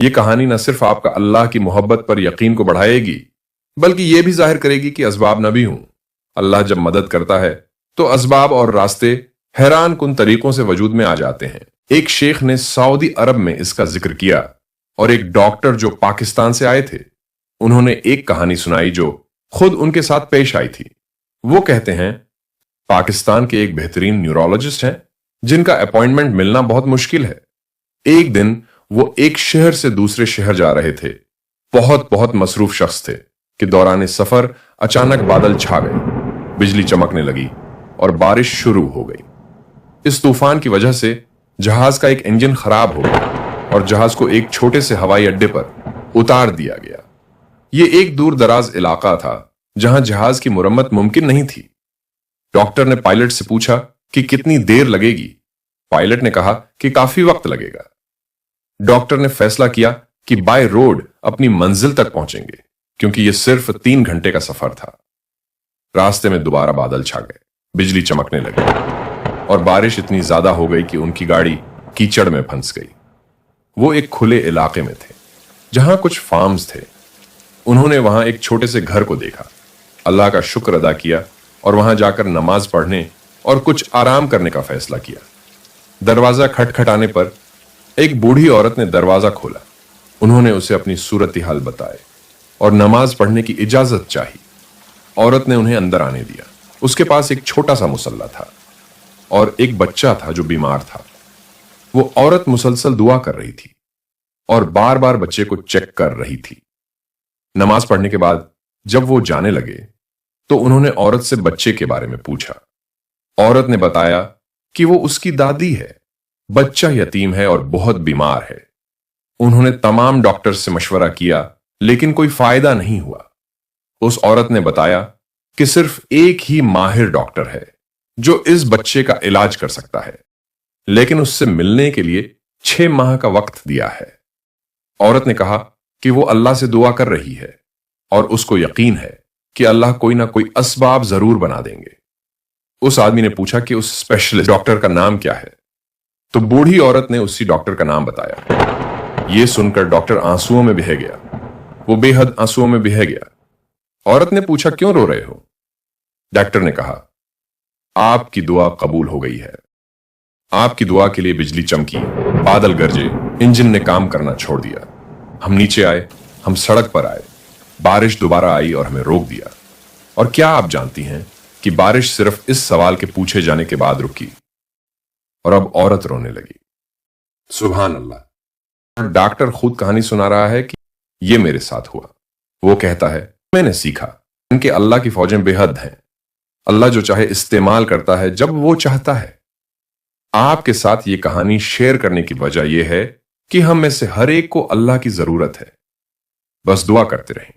یہ کہانی نہ صرف آپ کا اللہ کی محبت پر یقین کو بڑھائے گی بلکہ یہ بھی ظاہر کرے گی کہ اسباب نہ بھی ہوں۔ اللہ جب مدد کرتا ہے تو اسباب اور راستے حیران کن طریقوں سے وجود میں آ جاتے ہیں۔ ایک شیخ نے سعودی عرب میں اس کا ذکر کیا اور ایک ڈاکٹر جو پاکستان سے آئے تھے انہوں نے ایک کہانی سنائی جو خود ان کے ساتھ پیش آئی تھی۔ وہ کہتے ہیں پاکستان کے ایک بہترین نیورولوجسٹ ہیں جن کا اپوائنٹمنٹ ملنا بہت مشکل ہے۔ ایک دن وہ ایک شہر سے دوسرے شہر جا رہے تھے۔ بہت مصروف شخص تھے کہ دوران سفر اچانک بادل چھا گئے، بجلی چمکنے لگی اور بارش شروع ہو گئی۔ اس طوفان کی وجہ سے جہاز کا ایک انجن خراب ہو گیا اور جہاز کو ایک چھوٹے سے ہوائی اڈے پر اتار دیا گیا۔ یہ ایک دور دراز علاقہ تھا جہاں جہاز کی مرمت ممکن نہیں تھی۔ ڈاکٹر نے پائلٹ سے پوچھا کہ کتنی دیر لگے گی۔ پائلٹ نے کہا کہ کافی وقت لگے گا۔ ڈاکٹر نے فیصلہ کیا کہ بائی روڈ اپنی منزل تک پہنچیں گے کیونکہ یہ صرف 3 گھنٹے کا سفر تھا۔ راستے میں دوبارہ بادل چھا گئے، بجلی چمکنے لگی اور بارش اتنی زیادہ ہو گئی کہ ان کی گاڑی کیچڑ میں پھنس گئی۔ وہ ایک کھلے علاقے میں تھے جہاں کچھ فارمز تھے۔ انہوں نے وہاں ایک چھوٹے سے گھر کو دیکھا، اللہ کا شکر ادا کیا اور وہاں جا کر نماز پڑھنے اور کچھ آرام کرنے کا فیصلہ کیا۔ دروازہ کھٹکھٹانے پر ایک بوڑھی عورت نے دروازہ کھولا۔ انہوں نے اسے اپنی صورتحال بتائے اور نماز پڑھنے کی اجازت چاہی۔ عورت نے انہیں اندر آنے دیا۔ اس کے پاس ایک چھوٹا سا مصلی تھا اور ایک بچہ تھا جو بیمار تھا۔ وہ عورت مسلسل دعا کر رہی تھی اور بار بار بچے کو چیک کر رہی تھی۔ نماز پڑھنے کے بعد جب وہ جانے لگے تو انہوں نے عورت سے بچے کے بارے میں پوچھا۔ عورت نے بتایا کہ وہ اس کی دادی ہے، بچہ یتیم ہے اور بہت بیمار ہے۔ انہوں نے تمام ڈاکٹر سے مشورہ کیا لیکن کوئی فائدہ نہیں ہوا۔ اس عورت نے بتایا کہ صرف ایک ہی ماہر ڈاکٹر ہے جو اس بچے کا علاج کر سکتا ہے، لیکن اس سے ملنے کے لیے 6 ماہ کا وقت دیا ہے۔ عورت نے کہا کہ وہ اللہ سے دعا کر رہی ہے اور اس کو یقین ہے کہ اللہ کوئی نہ کوئی اسباب ضرور بنا دیں گے۔ اس آدمی نے پوچھا کہ اس اسپیشلسٹ ڈاکٹر کا نام کیا ہے، تو بوڑھی عورت نے اسی ڈاکٹر کا نام بتایا۔ یہ سن کر ڈاکٹر آنسوؤں میں بہہ گیا، وہ بے حد آنسوؤں میں بہہ گیا۔ عورت نے پوچھا کیوں رو رہے ہو؟ ڈاکٹر نے کہا آپ کی دعا قبول ہو گئی ہے۔ آپ کی دعا کے لیے بجلی چمکی، بادل گرجے، انجن نے کام کرنا چھوڑ دیا۔ ہم نیچے آئے، ہم سڑک پر آئے، بارش دوبارہ آئی اور ہمیں روک دیا۔ اور کیا آپ جانتی ہیں کہ بارش صرف اس سوال کے پوچھے جانے کے بعد رکی اور اب عورت رونے لگی۔ سبحان اللہ۔ ڈاکٹر خود کہانی سنا رہا ہے کہ یہ میرے ساتھ ہوا۔ وہ کہتا ہے میں نے سیکھا کہ اللہ کی فوجیں بے حد ہیں۔ اللہ جو چاہے استعمال کرتا ہے جب وہ چاہتا ہے۔ آپ کے ساتھ یہ کہانی شیئر کرنے کی وجہ یہ ہے کہ ہم میں سے ہر ایک کو اللہ کی ضرورت ہے، بس دعا کرتے رہیں۔